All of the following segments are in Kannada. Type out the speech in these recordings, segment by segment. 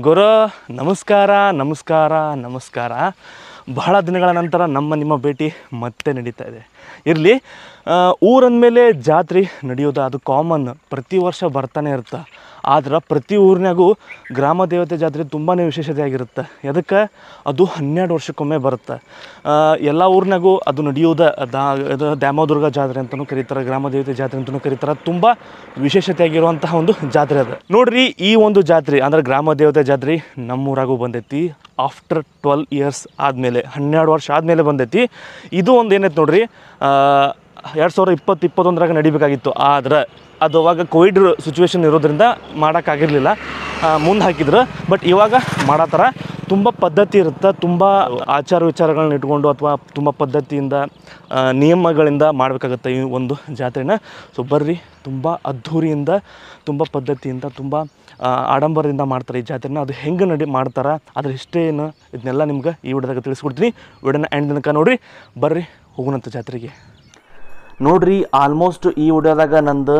ಗುರು ನಮಸ್ಕಾರ ನಮಸ್ಕಾರ ನಮಸ್ಕಾರ. ಬಹಳ ದಿನಗಳ ನಂತರ ನಿಮ್ಮ ಭೇಟಿ ಮತ್ತೆ ನಡೀತಾ ಇದೆ. ಇರಲಿ, ಊರಂದಮೇಲೆ ಜಾತ್ರೆ ನಡೆಯೋದು ಅದು ಕಾಮನ್, ಪ್ರತಿ ವರ್ಷ ಬರ್ತಾನೆ ಇರುತ್ತೆ. ಆದ್ರೆ ಪ್ರತಿ ಊರಿನಾಗೂ ಗ್ರಾಮ ದೇವತೆ ಜಾತ್ರೆ ತುಂಬಾ ವಿಶೇಷತೆ ಆಗಿರುತ್ತೆ. ಅದಕ್ಕೆ ಅದು 12 ವರ್ಷಕ್ಕೊಮ್ಮೆ ಬರುತ್ತೆ. ಎಲ್ಲ ಊರಿನಾಗೂ ಅದು ನಡೆಯೋದು ದ್ಯಾಮದುರ್ಗ ಜಾತ್ರೆ ಅಂತಲೂ ಕರೀತಾರೆ, ಗ್ರಾಮ ದೇವತೆ ಜಾತ್ರೆ ಅಂತಲೂ ಕರೀತಾರೆ. ತುಂಬ ವಿಶೇಷತೆ ಆಗಿರುವಂತಹ ಒಂದು ಜಾತ್ರೆ ಅದು. ನೋಡ್ರಿ, ಈ ಒಂದು ಜಾತ್ರೆ ಅಂದರೆ ಗ್ರಾಮ ದೇವತೆ ಜಾತ್ರೆ ನಮ್ಮೂರಾಗೂ ಬಂದೈತಿ. ಆಫ್ಟರ್ 12 ಇಯರ್ಸ್ ಆದಮೇಲೆ, 12 ವರ್ಷ ಆದಮೇಲೆ ಬಂದೈತಿ. ಇದು ಒಂದು ಏನೈತೆ ನೋಡ್ರಿ, 2020-21 ನಡಿಬೇಕಾಗಿತ್ತು. ಆದ್ರೆ ಅದು ಅವಾಗ ಕೋವಿಡ್ ಸಿಚುವೇಶನ್ ಇರೋದ್ರಿಂದ ಮಾಡೋಕ್ಕಾಗಿರಲಿಲ್ಲ, ಮುಂದೆ ಹಾಕಿದ್ರು. ಬಟ್ ಇವಾಗ ಮಾಡತ್ತಾರ. ತುಂಬ ಪದ್ಧತಿ ಇರುತ್ತೆ, ತುಂಬ ಆಚಾರ ವಿಚಾರಗಳನ್ನ ಇಟ್ಕೊಂಡು ಅಥವಾ ತುಂಬ ಪದ್ಧತಿಯಿಂದ ನಿಯಮಗಳಿಂದ ಮಾಡಬೇಕಾಗುತ್ತೆ ಈ ಒಂದು ಜಾತ್ರೆನ. ಸೊ ಬರ್ರಿ, ತುಂಬ ಅದ್ಧೂರಿಯಿಂದ, ತುಂಬ ಪದ್ಧತಿಯಿಂದ, ತುಂಬ ಆಡಂಬರದಿಂದ ಮಾಡ್ತಾರೆ ಈ ಜಾತ್ರೆನ. ಅದು ಹೆಂಗೆ ಮಾಡ್ತಾರೆ, ಅದ್ರ ಹಿಸ್ಟ್ರಿ ಏನು, ಇದನ್ನೆಲ್ಲ ನಿಮ್ಗೆ ಈ ವಿಡಿಯೋದಾಗ ತಿಳಿಸ್ಕೊಡ್ತೀನಿ. ವಿಡಿಯೋನ ಎಂಡ್ ತನಕ ನೋಡಿರಿ. ಬರ್ರಿ ಹೋಗೋಣಂತ ಜಾತ್ರೆಗೆ. ನೋಡ್ರಿ, ಆಲ್ಮೋಸ್ಟ್ ಈ ವಿಡಿಯೋದಾಗ ನಂದು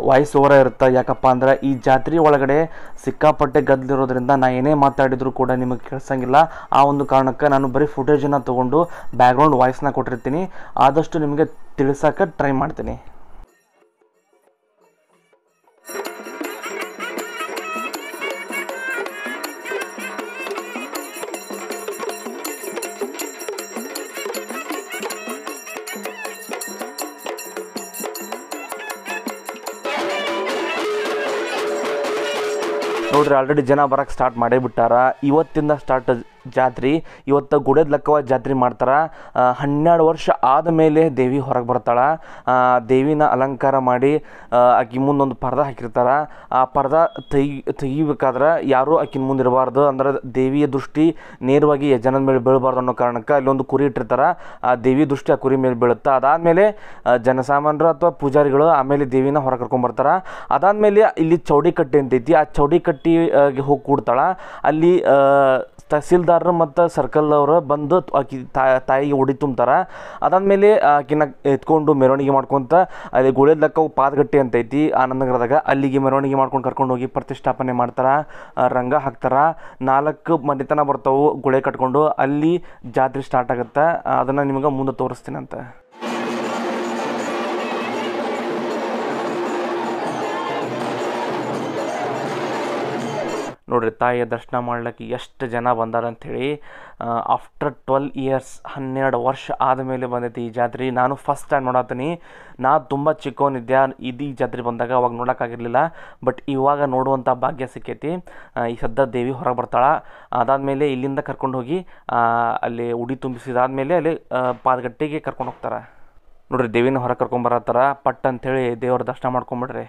ವಾಯ್ಸ್ ಓವರ ಇರುತ್ತೆ. ಯಾಕಪ್ಪ ಅಂದ್ರೆ ಈ ಜಾತ್ರೆ ಒಳಗಡೆ ಸಿಕ್ಕಾಪಟ್ಟೆ ಗದ್ದಲಿರೋದ್ರಿಂದ ನಾ ಏನೇ ಮಾತಾಡಿದರೂ ಕೂಡ ನಿಮಗೆ ಕೇಳಿಸಂಗಿಲ್ಲ. ಆ ಒಂದು ಕಾರಣಕ್ಕೆ ನಾನು ಬರೀ ಫುಟೇಜನ್ನು ತೊಗೊಂಡು ಬ್ಯಾಕ್ಗ್ರೌಂಡ್ ವಾಯ್ಸ್ನ ಕೊಟ್ಟಿರ್ತೀನಿ. ಆದಷ್ಟು ನಿಮಗೆ ತಿಳಿಸೋಕೆ ಟ್ರೈ ಮಾಡ್ತೀನಿ. ನೋಡ್ರಿ, ಆಲ್ರೆಡಿ ಜನ ಬರೋಕ್ಕೆ ಸ್ಟಾರ್ಟ್ ಮಾಡೇ ಬಿಟ್ಟಾರ. ಇವತ್ತಿಂದ ಸ್ಟಾರ್ಟ್ ಜಾತ್ರೆ. ಇವತ್ತು ಗುಡದ ಲೆಕ್ಕವ ಜಾತ್ರೆ ಮಾಡ್ತಾರೆ. 12 ವರ್ಷ ಆದಮೇಲೆ ದೇವಿ ಹೊರಗೆ ಬರ್ತಾಳೆ. ದೇವಿನ ಅಲಂಕಾರ ಮಾಡಿ ಆಕಿನ ಮುಂದೊಂದು ಪರ್ದ ಹಾಕಿರ್ತಾರೆ. ಆ ಪರ್ದ ತೆಗಿಬೇಕಾದ್ರೆ ಯಾರೂ ಆಕಿನ ಮುಂದೆ ಇರಬಾರ್ದು, ಅಂದ್ರೆ ದೇವಿಯ ದೃಷ್ಟಿ ನೇರವಾಗಿ ಜನದ ಮೇಲೆ ಬೀಳಬಾರ್ದು ಅನ್ನೋ ಕಾರಣಕ್ಕೆ ಅಲ್ಲೊಂದು ಕುರಿ ಇಟ್ಟಿರ್ತಾರೆ. ಆ ದೇವಿ ದೃಷ್ಟಿ ಆ ಕುರಿ ಮೇಲೆ ಬೀಳುತ್ತೆ. ಅದಾದಮೇಲೆ ಜನಸಾಮಾನ್ಯರು ಅಥವಾ ಪೂಜಾರಿಗಳು ಆಮೇಲೆ ದೇವಿನ ಹೊರಗೆ ಕರ್ಕೊಂಬರ್ತಾರೆ. ಅದಾದಮೇಲೆ ಇಲ್ಲಿ ಚೌಡಿಕಟ್ಟೆ ಅಂತೈತಿ. ಆ ಚೌಡಿಕಟ್ಟಿಗೆ ಹೋಗಿ ಕೂಡ್ತಾಳೆ. ಅಲ್ಲಿ ತಹಸೀಲ್ದಾರರು ಮತ್ತು ಸರ್ಕಲ್ ಅವರು ಬಂದು ಆಕಿ ತಾಯಿಗೆ ಉಡಿ ತುಂಬ್ತಾರೆ. ಅದಾದಮೇಲೆ ಆಕಿನ ಎತ್ಕೊಂಡು ಮೆರವಣಿಗೆ ಮಾಡ್ಕೊತ ಅಲ್ಲಿ ಗುಳೇದ ಲೆಕ್ಕ ಪಾದಗಟ್ಟಿ ಅಂತೈತಿ ಆನಂದನಗರದಾಗ, ಅಲ್ಲಿಗೆ ಮೆರವಣಿಗೆ ಮಾಡ್ಕೊಂಡು ಕರ್ಕೊಂಡು ಹೋಗಿ ಪ್ರತಿಷ್ಠಾಪನೆ ಮಾಡ್ತಾರೆ. ರಂಗ ಹಾಕ್ತಾರೆ. 4 ಮನೆತನ ಬರ್ತಾವೆ ಗುಳೆ ಕಟ್ಕೊಂಡು. ಅಲ್ಲಿ ಜಾತ್ರೆ ಸ್ಟಾರ್ಟ್ ಆಗುತ್ತೆ. ಅದನ್ನು ನಿಮಗೆ ಮುಂದೆ ತೋರಿಸ್ತೀನಂತೆ. ನೋಡ್ರಿ, ತಾಯಿಯ ದರ್ಶನ ಮಾಡ್ಲಿಕ್ಕೆ ಎಷ್ಟು ಜನ ಬಂದಾರ ಅಂಥೇಳಿ. ಆಫ್ಟರ್ 12 ಇಯರ್ಸ್, 12 ವರ್ಷ ಆದಮೇಲೆ ಬಂದೈತಿ ಈ ಜಾತ್ರೆ. ನಾನು ಫಸ್ಟ್ ಟೈಮ್ ನೋಡತ್ತೀನಿ. ನಾ ತುಂಬ ಚಿಕ್ಕವನಿದ್ದೆ ಈ ಜಾತ್ರೆ ಬಂದಾಗ, ಅವಾಗ ನೋಡೋಕ್ಕಾಗಿರಲಿಲ್ಲ. ಬಟ್ ಇವಾಗ ನೋಡುವಂಥ ಭಾಗ್ಯ ಸಿಕ್ಕೈತಿ. ಈ ಸದ್ದ ದೇವಿ ಹೊರಗೆ ಬರ್ತಾಳೆ. ಅದಾದಮೇಲೆ ಇಲ್ಲಿಂದ ಕರ್ಕೊಂಡು ಹೋಗಿ ಅಲ್ಲಿ ಉಡಿ ತುಂಬಿಸಿದಾದ್ಮೇಲೆ ಅಲ್ಲಿ ಪಾದಗಟ್ಟಿಗೆ ಕರ್ಕೊಂಡು ಹೋಗ್ತಾರೆ. ನೋಡ್ರಿ, ದೇವಿನ ಹೊರಗೆ ಕರ್ಕೊಂಬರತ್ತಾರ. ಪಟ್ ಅಂಥೇಳಿ ದೇವ್ರ ದರ್ಶನ ಮಾಡ್ಕೊಂಬಿಡ್ರಿ.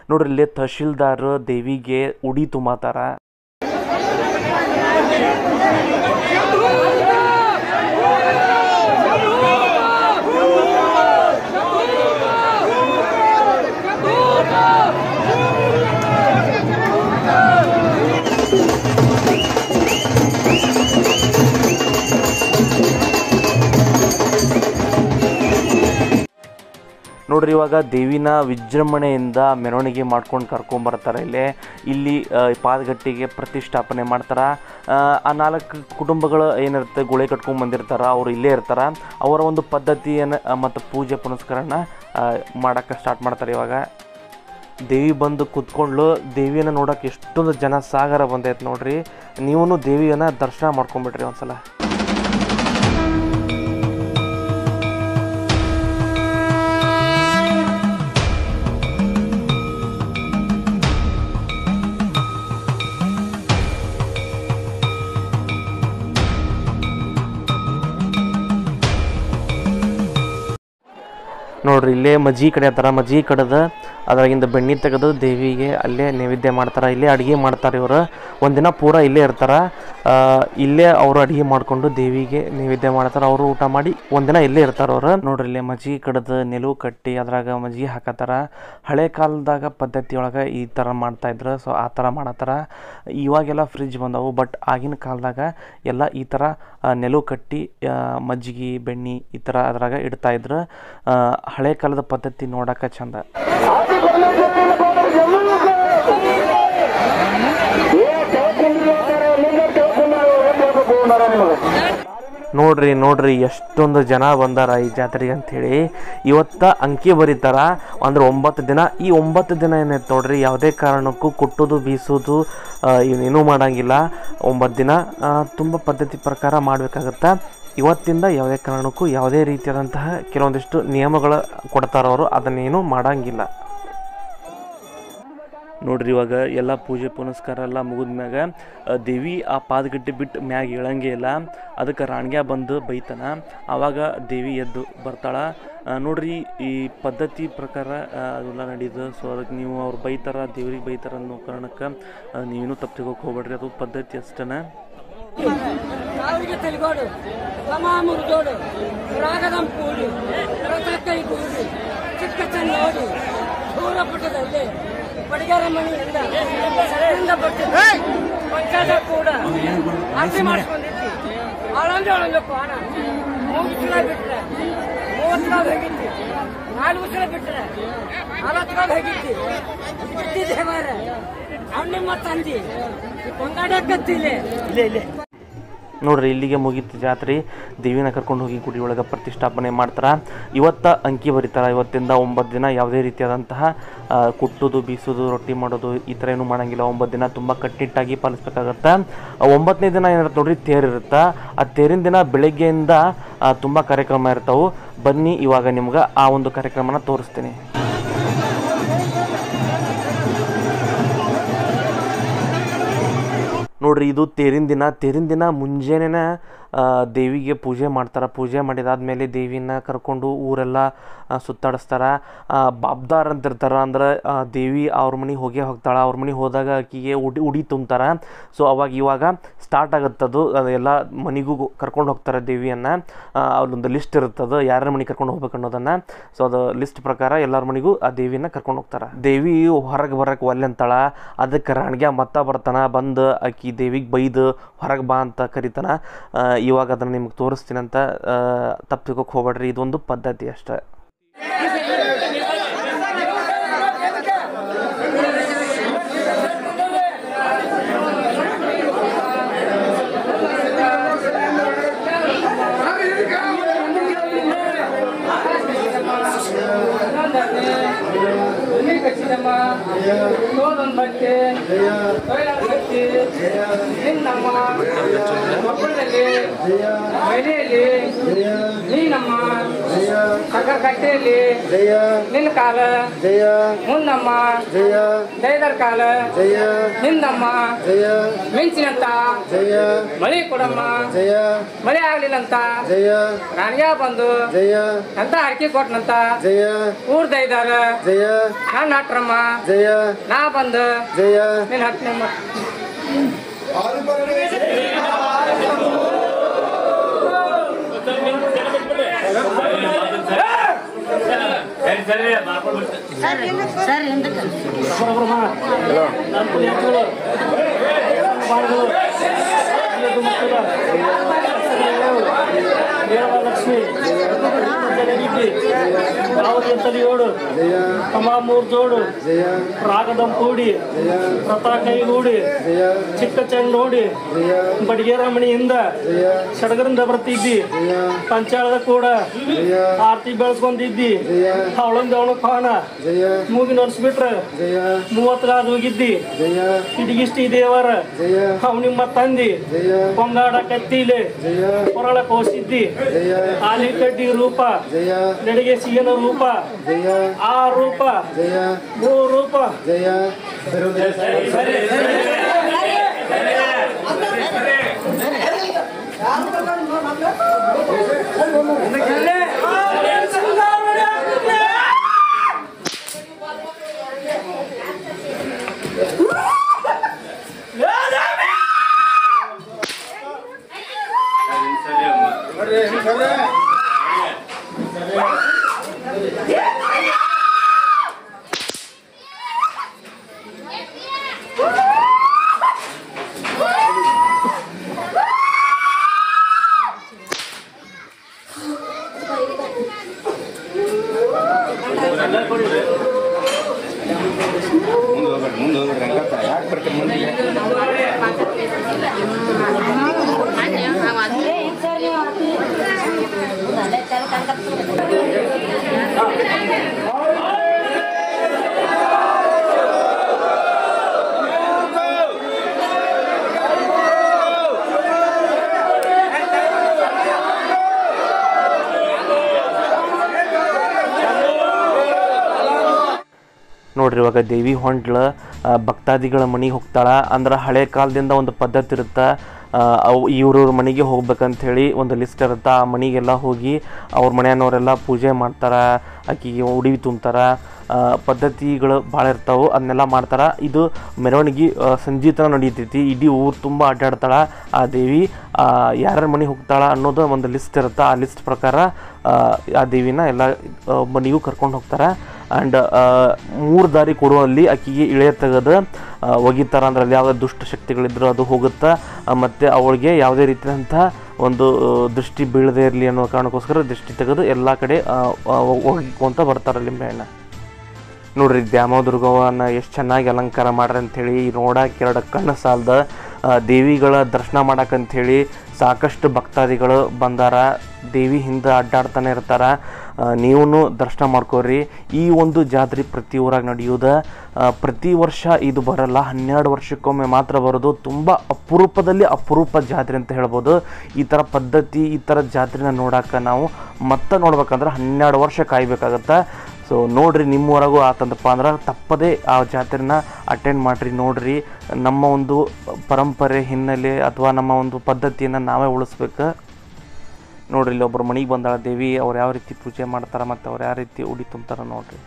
ನೋಡ್ರಿ, ಇಲ್ಲಿ ತಹಶೀಲ್ದಾರ್ ದೇವಿಗೆ ಉಡಿ ತುಂಬತಾರ. ನೋಡ್ರಿ, ಇವಾಗ ದೇವಿನ ವಿಜೃಂಭಣೆಯಿಂದ ಮೆರವಣಿಗೆ ಮಾಡ್ಕೊಂಡು ಕರ್ಕೊಂಬರ್ತಾರೆ. ಇಲ್ಲಿ ಪಾದಗಟ್ಟಿಗೆ ಪ್ರತಿಷ್ಠಾಪನೆ ಮಾಡ್ತಾರೆ. ಆ 4 ಕುಟುಂಬಗಳು ಏನಿರುತ್ತೆ ಗುಳೆ ಕಟ್ಕೊಂಡು ಬಂದಿರ್ತಾರೆ, ಅವರು ಇಲ್ಲೇ ಇರ್ತಾರೆ. ಅವರ ಒಂದು ಪದ್ಧತಿಯನ್ನು ಮತ್ತು ಪೂಜೆ ಪುನಸ್ಕಾರನ ಮಾಡೋಕ್ಕೆ ಸ್ಟಾರ್ಟ್ ಮಾಡ್ತಾರೆ. ಇವಾಗ ದೇವಿ ಬಂದು ಕೂತ್ಕೊಂಡು ದೇವಿಯನ್ನು ನೋಡೋಕೆ ಎಷ್ಟೊಂದು ಜನ ಸಾಗರ ಬಂದೈತೆ. ನೋಡ್ರಿ, ನೀವು ದೇವಿಯನ್ನು ದರ್ಶನ ಮಾಡ್ಕೊಂಬಿಟ್ರಿ ಒಂದ್ಸಲ. ನೋಡ್ರಿ ಇಲ್ಲೇ ಮಜ್ಜಿಗೆ ಕಡಿಯತ್ತಾರ. ಮಜ್ಜಿಗೆ ಕಡ್ದು ಅದ್ರಾಗಿಂದ ಬೆಣ್ಣೆ ತೆಗೆದು ದೇವಿಗೆ ಅಲ್ಲೇ ನೈವೇದ್ಯ ಮಾಡ್ತಾರೆ. ಇಲ್ಲೇ ಅಡುಗೆ ಮಾಡ್ತಾರೆ. ಇವರು ಒಂದಿನ ಪೂರ ಇಲ್ಲೇ ಇರ್ತಾರೆ. ಇಲ್ಲೇ ಅವರು ಅಡುಗೆ ಮಾಡಿಕೊಂಡು ದೇವಿಗೆ ನೈವೇದ್ಯ ಮಾಡ್ತಾರೆ. ಅವರು ಊಟ ಮಾಡಿ ಒಂದಿನ ಇಲ್ಲೇ ಇರ್ತಾರೆ ಅವರು. ನೋಡ್ರಿ ಇಲ್ಲೇ ಮಜ್ಜಿಗೆ ಕಡ್ದು ನಿಲುವು ಕಟ್ಟಿ ಅದ್ರಾಗ ಮಜ್ಜಿಗೆ ಹಾಕತ್ತಾರ. ಹಳೆ ಕಾಲದಾಗ ಪದ್ಧತಿಯೊಳಗೆ ಈ ಥರ ಮಾಡ್ತಾಯಿದ್ರು. ಸೊ ಆ ಥರ ಮಾಡತ್ತಾರ. ಇವಾಗೆಲ್ಲ ಫ್ರಿಜ್ ಬಂದವು. ಬಟ್ ಆಗಿನ ಕಾಲದಾಗ ಎಲ್ಲ ಈ ಥರ ನೆಲುವು ಕಟ್ಟಿ ಮಜ್ಜಿಗೆ ಬೆಣ್ಣೆ ಈ ಥರ ಅದ್ರಾಗ ಇಡ್ತಾಯಿದ್ರು. ಹಳೆ ಕಾಲದ ಪದ್ಧತಿ ನೋಡೋಕೆ ಚಂದ. ನೋಡ್ರಿ ಎಷ್ಟೊಂದು ಜನ ಬಂದಾರ ಈ ಜಾತ್ರೆಗೆ ಅಂಥೇಳಿ. ಇವತ್ತು ಅಂಕಿ ಬರೀತಾರ ಅಂದ್ರೆ 9 ದಿನ. ಈ 9 ದಿನ ಏನೈತೆ ನೋಡ್ರಿ, ಯಾವುದೇ ಕಾರಣಕ್ಕೂ ಕುಟ್ಟೋದು ಬೀಸೋದು ಇನ್ನೇನೂ ಮಾಡೋಂಗಿಲ್ಲ. 9 ದಿನ ತುಂಬ ಪದ್ಧತಿ ಪ್ರಕಾರ ಮಾಡಬೇಕಾಗತ್ತೆ. ಇವತ್ತಿಂದ ಯಾವುದೇ ಕಾರಣಕ್ಕೂ ಯಾವುದೇ ರೀತಿಯಾದಂತಹ ಕೆಲವೊಂದಿಷ್ಟು ನಿಯಮಗಳು ಕೊಡ್ತಾರವರು, ಅದನ್ನೇನು ಮಾಡೋಂಗಿಲ್ಲ. ನೋಡ್ರಿ ಇವಾಗ ಎಲ್ಲ ಪೂಜೆ ಪುನಸ್ಕಾರ ಎಲ್ಲ ಮುಗಿದ ಮ್ಯಾಗ ದೇವಿ ಆ ಪಾದಗಟ್ಟೆ ಬಿಟ್ಟು ಮ್ಯಾಗ ಇಳಂಗೆ ಇಲ್ಲ. ಅದಕ್ಕೆ ರಾಣ್ಗ್ಯ ಬಂದು ಬೈತಾನ. ಆವಾಗ ದೇವಿ ಎದ್ದು ಬರ್ತಾಳೆ. ನೋಡ್ರಿ ಈ ಪದ್ಧತಿ ಪ್ರಕಾರ ಅದೆಲ್ಲ ನಡೀದು. ಸೊ ಅದಕ್ಕೆ ನೀವು ಅವ್ರು ಬೈತಾರ, ದೇವ್ರಿಗೆ ಬೈತಾರ ಅನ್ನೋ ಕಾರಣಕ್ಕೆ ನೀವೇನು ತಪ್ಪು ತೆಗೋಕೆ ಹೋಗ್ಬೇಡ್ರಿ. ಅದು ಪದ್ಧತಿ ಅಷ್ಟೇ. ಬಡಿಗೆರ ಮನೆಯಿಂದ ಸರಿಯಿಂದ ಬರ್ತಿದ್ವಿ. ಪಂಚಾಯತ್ ಕೂಡ ಆಸ್ತಿ ಮಾಡಿಸ್ಕೊಂಡಿದ್ವಿ. ಅಳಂಜು ಹಣ 3 ಸಲ ಬಿಟ್ರೆ 30 ಸಲ ಹೋಗಿದ್ವಿ. 4 ಸಲ ಬಿಟ್ರೆ 40 ಸಲ ಹೋಗಿದ್ವಿ. ಬಿಟ್ಟಿದ್ದೆ ಮಾರ ಅವ್ನು ನಿಮ್ಮ ತಂದಿ ಕೊಂಗಾಡಕತ್ತಿಲ್ಲ. ಇಲ್ಲೇ ನೋಡ್ರಿ ಇಲ್ಲಿಗೆ ಮುಗೀತು ಜಾತ್ರೆ. ದೇವಿನ ಕರ್ಕೊಂಡು ಹೋಗಿ ಗುಡಿ ಒಳಗೆ ಪ್ರತಿಷ್ಠಾಪನೆ ಮಾಡ್ತಾರೆ. ಇವತ್ತು ಅಂಕಿ ಬರೀತಾರೆ. ಇವತ್ತಿಂದ 9 ದಿನ ಯಾವುದೇ ರೀತಿಯಾದಂತಹ ಕುಟ್ಟೋದು ಬೀಸೋದು ರೊಟ್ಟಿ ಮಾಡೋದು ಈ ಥರ ಏನೂ ಮಾಡೋಂಗಿಲ್ಲ. 9 ದಿನ ತುಂಬ ಕಟ್ಟಿಟ್ಟಾಗಿ ಪಾಲಿಸ್ಬೇಕಾಗತ್ತೆ. 9ನೇ ದಿನ ಏನಿರುತ್ತೆ ನೋಡ್ರಿ, ತೇರಿರುತ್ತೆ. ಆ ತೇರಿನ ದಿನ ಬೆಳಗ್ಗೆಯಿಂದ ತುಂಬ ಕಾರ್ಯಕ್ರಮ ಇರ್ತಾವೆ. ಬನ್ನಿ ಇವಾಗ ನಿಮ್ಗೆ ಆ ಒಂದು ಕಾರ್ಯಕ್ರಮನ ತೋರಿಸ್ತೀನಿ. ನೋಡ್ರಿ ಇದು ತೇರಿನ ದಿನ ಮುಂಜಾನೆ ದೇವಿಗೆ ಪೂಜೆ ಮಾಡ್ತಾರೆ. ಪೂಜೆ ಮಾಡಿದಾದ್ಮೇಲೆ ದೇವಿನ ಕರ್ಕೊಂಡು ಊರೆಲ್ಲ ಸುತ್ತಾಡಿಸ್ತಾರೆ. ಬಾಬ್ದಾರ್ ಅಂತ ಇರ್ತಾರೆ. ಅಂದ್ರೆ ದೇವಿ ಅವ್ರ ಮನೆಗೆ ಹೋಗ್ತಾಳೆ. ಅವ್ರ ಮನೆಗೆ ಹೋದಾಗ ಆಕೆಗೆ ಉಡಿ ತುಂಬ್ತಾರೆ. ಸೊ ಇವಾಗ ಸ್ಟಾರ್ಟ್ ಆಗುತ್ತದು. ಅದೆಲ್ಲ ಮನೆಗೂ ಕರ್ಕೊಂಡು ಹೋಗ್ತಾರೆ ದೇವಿಯನ್ನು. ಅಲ್ಲೊಂದು ಲಿಸ್ಟ್ ಇರುತ್ತದು ಯಾರ ಮನೆಗೆ ಕರ್ಕೊಂಡು ಹೋಗ್ಬೇಕು ಅನ್ನೋದನ್ನು. ಸೊ ಅದು ಲಿಸ್ಟ್ ಪ್ರಕಾರ ಎಲ್ಲರ ಮನೆಗೂ ಆ ದೇವಿನ ಕರ್ಕೊಂಡು ಹೋಗ್ತಾರೆ. ದೇವಿ ಹೊರಗೆ ಬರೋಕ್ಕೆ ಒಲ್ಲೆ ಅಂತಾಳೆ. ಅದಕ್ಕೆ ರಾಣ್ಗ್ಯ ಬರ್ತಾನೆ. ಬಂದು ಆಕಿ ದೇವಿಗೆ ಬೈದು ಹೊರಗೆ ಬಾ ಅಂತ ಕರಿತಾನೆ. ಇವಾಗ ಅದನ್ನು ನಿಮ್ಗೆ ತೋರಿಸ್ತೀನಿ ಅಂತ ತಪ್ಪಿಕೋಕೆ ಹೋಗ್ಬೇಡ್ರಿ. ಇದೊಂದು ಪದ್ಧತಿ ಅಷ್ಟೇ. ನೀನಮ್ಮ ಸಕ್ಕರ ಕಟ್ಟೆಯಲ್ಲಿ ನಿನ್ನ ಕಾಲ ಮುಂದಮ್ಮ ದೈದರ ಕಾಲ ನಿಂದಮ್ಮ ಮಿಂಚಿನಂತ ಮಳೆ ಕೊಡಮ್ಮ ಮಳೆ ಆಗ್ಲಿಲ್ಲಂತ ರಾಣಿಯ ಬಂದು ಅಂತ ಅರ್ಕಿ ಕೊಟ್ಟನಂತ ಊರ್ ದೈದಾರ ನಾನು ಹಟ್ರಮ್ಮ ನಾ ಬಂದು ನಿನ್ನ ಹಟ್ಟನಮ್ಮ. ಲಕ್ಷ್ಮಿ ತಲಿಯೋಡು ಕಮ 3 ಜೋಡು ರಾಗದಂಪೂಡಿ ರಥ ಕೈಗೂಡಿ ಚಿಕ್ಕ ಚೆಂಡೋಡಿ ಬಡಿಗೆರಮಣಿಯಿಂದ ಸಡಗರಿಂದ ಬರ್ತಿದ್ದಿ. ಪಂಚಾಳದ ಕೂಡ ಆರತಿ ಬೆಳೆಸ್ಕೊಂಡಿದ್ದಿ. ಅವಳೊಂದು ಅವಳು ಕಾಣ ಮೂಗಿ ನಡ್ಸ್ಬಿಟ್ರೆ 30 ಗಾದ ಹೋಗಿದ್ದಿ. ಇಡಗಿಷ್ಟಿ ದೇವರ ಅವ್ ನಿಮ್ಮ ತಂದಿ ಕೊಂಗಾಡ ಕತ್ತಿಲೆ ಹೊರಳ ಕೋಸಿದ್ದಿ. ಆಲಿ ಕಡ್ಡಿ ರೂಪ ನಡಿಗೆ ಸಿಗನ ರೂಪ ಆ ರೂಪ 3 ರೂಪ ನೋಡ್ರಿ ಇವಾಗ ದೇವಿ ಹೊಂಟ್ಲ ಭಕ್ತಾದಿಗಳ ಮನೆಗೆ ಹೋಗ್ತಾಳ. ಅಂದ್ರೆ ಹಳೆ ಕಾಲದಿಂದ ಒಂದು ಪದ್ಧತಿ ಇರುತ್ತೆ, ಅವು ಇವ್ರವ್ರ ಮನೆಗೆ ಹೋಗ್ಬೇಕಂತ ಹೇಳಿ ಒಂದು ಲಿಸ್ಟ್ ಇರುತ್ತೆ. ಆ ಮನೆಗೆಲ್ಲ ಹೋಗಿ ಅವ್ರ ಮನೆಯವ್ರೆಲ್ಲ ಪೂಜೆ ಮಾಡ್ತಾರೆ, ಆಕಿಗೆ ಉಡಿವಿ ತುಂಬ್ತಾರೆ, ಪದ್ಧತಿಗಳು ಭಾಳ ಇರ್ತಾವೆ, ಅದನ್ನೆಲ್ಲ ಮಾಡ್ತಾರೆ. ಇದು ಮೆರವಣಿಗೆ ಸಂಜೆ ತನಕ ನಡೀತೈತಿ. ಇಡೀ ಊರು ತುಂಬ ಅಡ್ಡಾಡ್ತಾಳೆ ಆ ದೇವಿ. ಯಾರ್ಯಾರ ಮನೆಗೆ ಹೋಗ್ತಾಳೆ ಅನ್ನೋದು ಒಂದು ಲಿಸ್ಟ್ ಇರುತ್ತೆ. ಆ ಲಿಸ್ಟ್ ಪ್ರಕಾರ ಆ ದೇವಿನ ಎಲ್ಲ ಮನೆಗೂ ಕರ್ಕೊಂಡು ಹೋಗ್ತಾರೆ. ಆ್ಯಂಡ್ 3 ದಾರಿ ಕೊಡುವಲ್ಲಿ ಆಕಿಗೆ ಇಳೆ ತೆಗೆದು ಒಗಿತಾರ. ಅಂದ್ರೆ ಅಲ್ಲಿ ಯಾವುದೇ ದುಷ್ಟ ಶಕ್ತಿಗಳಿದ್ರು ಅದು ಹೋಗುತ್ತೆ, ಮತ್ತು ಅವಳಿಗೆ ಯಾವುದೇ ರೀತಿಯಾದಂಥ ಒಂದು ದೃಷ್ಟಿ ಬೀಳದೇ ಇರಲಿ ಅನ್ನೋ ಕಾರಣಕ್ಕೋಸ್ಕರ ದೃಷ್ಟಿ ತೆಗೆದು ಎಲ್ಲ ಕಡೆ ಒಗಿಕೊಂತ ಬರ್ತಾರೆ ಲಿಂಬೆಹಣ್ಣ. ನೋಡ್ರಿ ದ್ಯಾಮದುರ್ಗವನ್ನ ಎಷ್ಟು ಚೆನ್ನಾಗಿ ಅಲಂಕಾರ ಮಾಡ್ರಿ ಅಂಥೇಳಿ ನೋಡಕ್ಕೆ 2 ಕಣ್ಣು ಸಾಲದ. ದೇವಿಗಳ ದರ್ಶನ ಮಾಡಕ್ಕಂಥೇಳಿ ಸಾಕಷ್ಟು ಭಕ್ತಾದಿಗಳು ಬಂದಾರ. ದೇವಿ ಹಿಂದೆ ಅಡ್ಡಾಡ್ತಾನೆ ಇರ್ತಾರೆ. ನೀವು ದರ್ಶನ ಮಾಡ್ಕೋರಿ. ಈ ಒಂದು ಜಾತ್ರೆ ಪ್ರತಿ ಊರಾಗ ನಡೆಯೋದು. ಪ್ರತಿ ವರ್ಷ ಇದು ಬರಲ್ಲ, 12 ವರ್ಷಕ್ಕೊಮ್ಮೆ ಮಾತ್ರ ಬರೋದು. ತುಂಬ ಅಪರೂಪದಲ್ಲಿ ಅಪರೂಪ ಜಾತ್ರೆ ಅಂತ ಹೇಳ್ಬೋದು. ಈ ಥರ ಪದ್ಧತಿ, ಈ ಥರ ಜಾತ್ರೆನ ನೋಡೋಕೆ ನಾವು ಮತ್ತೆ ನೋಡ್ಬೇಕಂದ್ರೆ 12 ವರ್ಷ ಕಾಯ್ಬೇಕಾಗತ್ತೆ. ಸೊ ನೋಡ್ರಿ, ನಿಮ್ಮವರೆಗೂ ಆತಂದಪ್ಪ ಅಂದ್ರೆ ತಪ್ಪದೇ ಆ ಜಾತ್ರೆನ ಅಟೆಂಡ್ ಮಾಡಿರಿ. ನೋಡ್ರಿ, ನಮ್ಮ ಒಂದು ಪರಂಪರೆ ಹಿನ್ನೆಲೆ ಅಥವಾ ನಮ್ಮ ಒಂದು ಪದ್ಧತಿಯನ್ನು ನಾವೇ ಉಳಿಸ್ಬೇಕು. ನೋಡ್ರಿ, ಇಲ್ಲಿ ಒಬ್ಬರು ಮನೆಗೆ ಬಂದಾಳ ದೇವಿ. ಅವ್ರು ಯಾವ ರೀತಿ ಪೂಜೆ ಮಾಡ್ತಾರೆ ಮತ್ತು ಅವ್ರು ಯಾವ ರೀತಿ ಉಡಿ ತುಂಬ್ತಾರೆ ನೋಡ್ರಿ.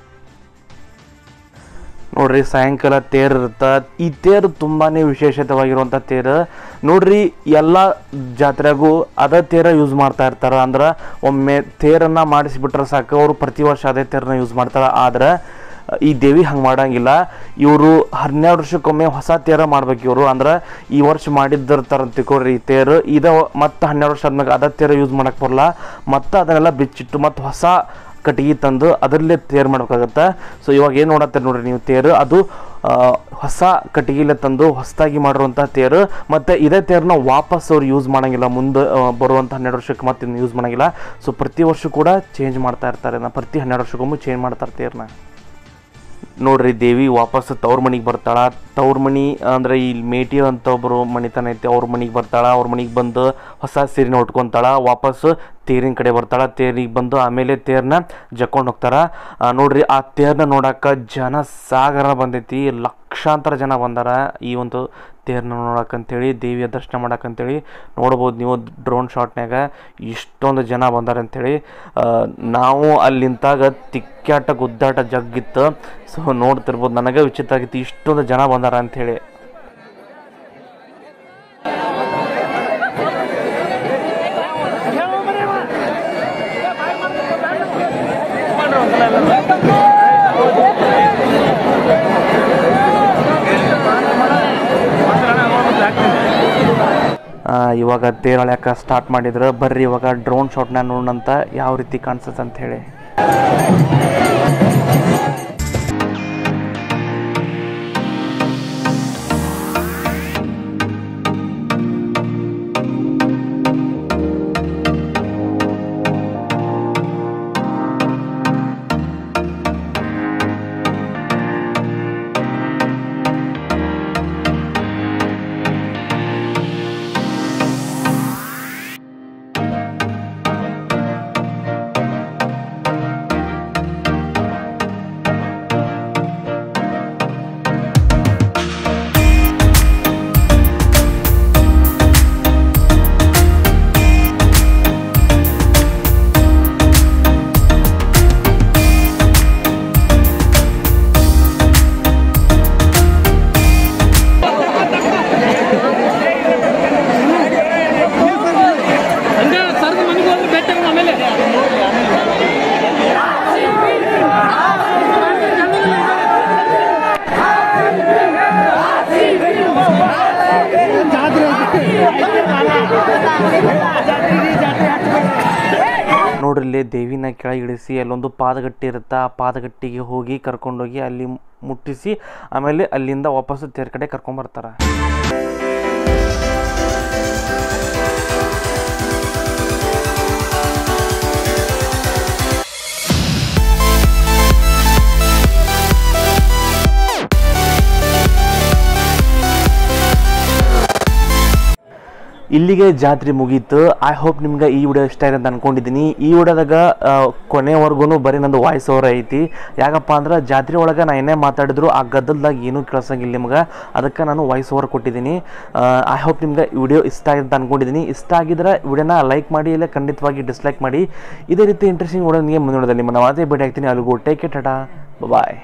ನೋಡ್ರಿ, ಸಾಯಂಕಾಲ ತೇರು ಇರುತ್ತೆ. ಈ ತೇರು ತುಂಬಾ ವಿಶೇಷವಾಗಿರುವಂಥ ತೇರು. ನೋಡ್ರಿ, ಎಲ್ಲ ಜಾತ್ರೆಗೂ ಅದೇ ತೇರ ಯೂಸ್ ಮಾಡ್ತಾ ಇರ್ತಾರೆ. ಅಂದ್ರೆ ಒಮ್ಮೆ ತೇರನ್ನು ಮಾಡಿಸಿಬಿಟ್ರೆ ಸಾಕು, ಅವರು ಪ್ರತಿ ವರ್ಷ ಅದೇ ತೇರನ್ನ ಯೂಸ್ ಮಾಡ್ತಾರೆ. ಆದ್ರೆ ಈ ದೇವಿ ಹಂಗೆ ಮಾಡೋಂಗಿಲ್ಲ. ಇವರು 12 ವರ್ಷಕ್ಕೊಮ್ಮೆ ಹೊಸ ತೇರ ಮಾಡ್ಬೇಕು ಇವರು. ಅಂದ್ರೆ ಈ ವರ್ಷ ಮಾಡಿದ್ದಿರ್ತಾರೆ ತಿಳ್ಕೊಡ್ರಿ ಈ ತೇರು. ಇದು ಮತ್ತು 12 ವರ್ಷ ಆದ್ಮೇಲೆ ಅದೇ ತೇರ ಯೂಸ್ ಮಾಡೋಕ್ಕೆ ಬರಲ್ಲ. ಮತ್ತು ಅದನ್ನೆಲ್ಲ ಬಿಚ್ಚಿಟ್ಟು ಮತ್ತು ಹೊಸ ಕಟ್ಟಿಗೆ ತಂದು ಅದರಲ್ಲೇ ತೇರು ಮಾಡ್ಬೇಕಾಗತ್ತೆ. ಸೊ ಇವಾಗ ಏನು ನೋಡತ್ತೆ ನೋಡ್ರಿ ನೀವು, ತೇರು ಅದು ಹೊಸ ಕಟ್ಟಿಗೆಲೆ ತಂದು ಹೊಸದಾಗಿ ಮಾಡಿರುವಂಥ ತೇರು. ಮತ್ತು ಇದೇ ತೇರನ್ನ ವಾಪಸ್ ಅವ್ರು ಯೂಸ್ ಮಾಡೋಂಗಿಲ್ಲ. ಮುಂದೆ ಬರುವಂಥ 12 ವರ್ಷಕ್ಕೆ ಮತ್ತೆ ಇನ್ನು ಯೂಸ್ ಮಾಡೋಂಗಿಲ್ಲ. ಸೊ ಪ್ರತಿ ವರ್ಷ ಕೂಡ ಚೇಂಜ್ ಮಾಡ್ತಾ ಇರ್ತಾರೆ. ಪ್ರತಿ 12 ವರ್ಷಕ್ಕೊಮ್ಮೆ ಚೇಂಜ್ ಮಾಡ್ತಾರೆ ತೇರನ್ನ. ನೋಡ್ರಿ, ದೇವಿ ವಾಪಸ್ ತವ್ರ ಮನೆಗೆ ಬರ್ತಾಳೆ. ತವ್ರ ಮನೆ ಅಂದರೆ ಇಲ್ಲಿ ಮೇಟಿ ಅಂತ ಒಬ್ಬರು ಮನೆತನ ಐತಿ, ಅವ್ರ ಮನೆಗೆ ಬರ್ತಾಳೆ. ಅವ್ರ ಮನೆಗೆ ಬಂದು ಹೊಸ ಸೀರೆನ ಉಟ್ಕೊತಾಳೆ. ವಾಪಸ್ಸು ತೇರಿನ ಕಡೆ ಬರ್ತಾಳೆ. ತೇರಿಗೆ ಬಂದು ಆಮೇಲೆ ತೇರನ್ನ ಜಕ್ಕೊಂಡು ಹೋಗ್ತಾರೆ. ನೋಡ್ರಿ, ಆ ತೇರನ್ನ ನೋಡೋಕೆ ಜನ ಸಾಗರ ಬಂದೈತಿ. ಲಕ್ಷಾಂತರ ಜನ ಬಂದಾರ ಈ ಒಂದು ತೇರನ್ನ ನೋಡೋಕ್ಕಂತೇಳಿ, ದೇವಿಯ ದರ್ಶನ ಮಾಡೋಕ್ಕಂತೇಳಿ. ನೋಡ್ಬೋದು ನೀವು ಡ್ರೋನ್ ಶಾಟ್ನಾಗ ಇಷ್ಟೊಂದು ಜನ ಬಂದಾರ ಅಂಥೇಳಿ. ನಾವು ಅಲ್ಲಿ ನಿಂತಾಗ ತಿಕ್ಕಾಟ ಗುದ್ದಾಟ ಜಗ್ಗಿತ್ತು. ಸೊ ನೋಡ್ತಿರ್ಬೋದು, ನನಗೆ ವಿಚಿತ್ರ ಆಗಿತ್ತು ಇಷ್ಟೊಂದು ಜನ ಬಂದಾರ ಅಂಥೇಳಿ. ಇವಾಗ ತೇರಳ್ಯಾಕ ಸ್ಟಾರ್ಟ್ ಮಾಡಿದ್ರು. ಬರ್ರಿ ಇವಾಗ ಡ್ರೋನ್ ಶಾಟ್ನ ನೋಡೋಣಂತ ಯಾವ ರೀತಿ ಕಾಣಿಸುತ್ತೆ ಅಂತ ಹೇಳಿ. ಗೌಡ್ರಲ್ಲಿ ದೇವಿನ ಕೆಳಗಿಳಿಸಿ ಅಲ್ಲೊಂದು ಪಾದಗಟ್ಟಿ ಇರುತ್ತೆ, ಆ ಪಾದಗಟ್ಟಿಗೆ ಹೋಗಿ ಕರ್ಕೊಂಡೋಗಿ ಅಲ್ಲಿ ಮುಟ್ಟಿಸಿ ಆಮೇಲೆ ಅಲ್ಲಿಂದ ವಾಪಸ್ಸು ತೇರ್ ಕಡೆ ಕರ್ಕೊಂಬರ್ತಾರೆ. ಇಲ್ಲಿಗೆ ಜಾತ್ರೆ ಮುಗೀತು. ಐ ಹೋಪ್ ನಿಮ್ಗೆ ಈ ವಿಡಿಯೋ ಇಷ್ಟ ಆಗಿದೆ ಅಂತ ಅನ್ಕೊಂಡಿದ್ದೀನಿ. ಈ ವಿಡಿಯೋದಾಗ ಕೊನೆವರೆಗೂ ಬರೀ ನಂದು ವಾಯ್ಸ್ ಓವರ್ ಐತಿ. ಯಾಕಪ್ಪ ಅಂದ್ರೆ ಜಾತ್ರೆ ಒಳಗೆ ನಾ ಏನೇ ಮಾತಾಡಿದ್ರು ಆ ಗದ್ದಲ್ದಾಗ ಏನೂ ಕೇಳಿಸಂಗಿಲ್ಲ ನಿಮ್ಗೆ, ಅದಕ್ಕೆ ನಾನು ವಾಯ್ಸ್ ಓವರ್ ಕೊಟ್ಟಿದ್ದೀನಿ. ಐ ಹೋಪ್ ನಿಮ್ಗೆ ವಿಡಿಯೋ ಇಷ್ಟ ಆಗಿದೆ ಅಂತ ಅನ್ಕೊಂಡಿದ್ದೀನಿ. ಇಷ್ಟ ಆಗಿದ್ರೆ ವಿಡಿಯೋನ ಲೈಕ್ ಮಾಡಿ, ಇಲ್ಲ ಖಂಡಿತವಾಗಿ ಡಿಸ್ಲೈಕ್ ಮಾಡಿ. ಇದೇ ರೀತಿ ಇಂಟ್ರೆಸ್ಟಿಂಗ್ ವಿಡಿಯೋ ನಿಮಗೆ ಮುಂದೆ ನೋಡೋದಲ್ಲಿ ನಿಮ್ಮನ್ನು ಅದೇ ಭೇಟಿ ಆಗ್ತೀನಿ. ಅಲ್ಲಿಗೂ ಟೇಕ್ ಕೇರ್, ಟಾಟಾ, ಬಾಯ್.